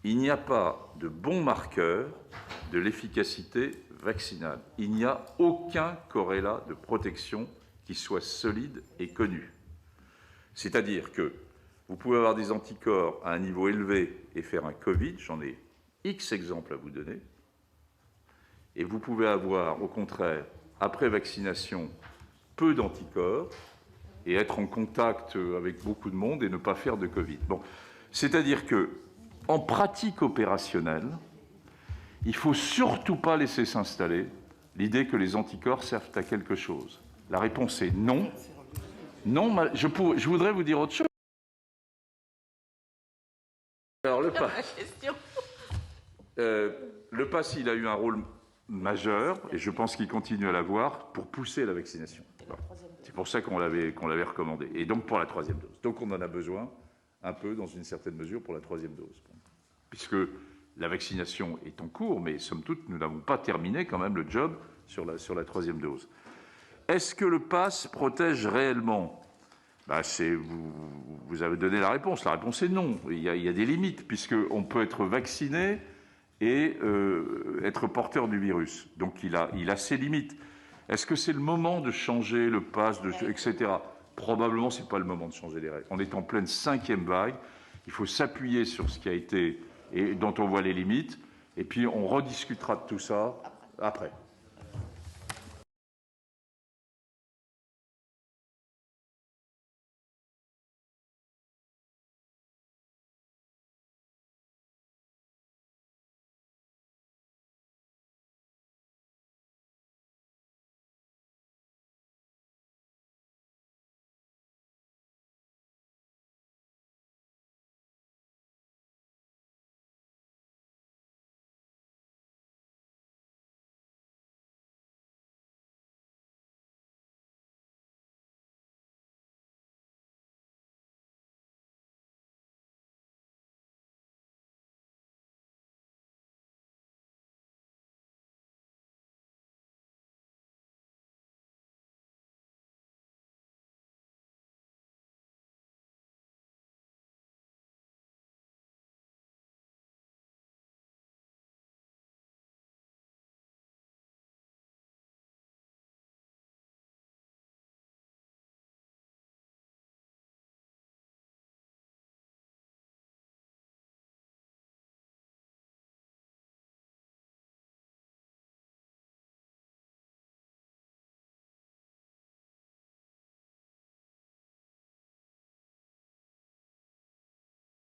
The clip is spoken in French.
il n'y a pas de bon marqueur de l'efficacité vaccinale. Il n'y a aucun corrélat de protection qui soit solide et connu. C'est-à-dire que vous pouvez avoir des anticorps à un niveau élevé et faire un Covid, j'en ai X exemples à vous donner, et vous pouvez avoir, au contraire, après vaccination, peu d'anticorps et être en contact avec beaucoup de monde et ne pas faire de Covid. Bon, c'est-à-dire que, en pratique opérationnelle, il ne faut surtout pas laisser s'installer l'idée que les anticorps servent à quelque chose. La réponse est non. Non, je voudrais vous dire autre chose. Alors, le pass, il a eu un rôle majeur, et je pense qu'il continue à l'avoir, pour pousser la vaccination. C'est pour ça qu'on l'avait recommandé. Et donc pour la troisième dose. Donc on en a besoin un peu, dans une certaine mesure, pour la troisième dose. Puisque la vaccination est en cours, mais somme toute, nous n'avons pas terminé quand même le job sur la troisième dose. Est-ce que le pass protège réellement ? Vous avez donné la réponse. La réponse est non. Il y a des limites, puisqu'on peut être vacciné et être porteur du virus. Donc il a ses limites. Est-ce que c'est le moment de changer le pass, etc. Probablement, ce n'est pas le moment de changer les règles. On est en pleine 5e vague. Il faut s'appuyer sur ce qui a été et dont on voit les limites. Et puis, on rediscutera de tout ça après.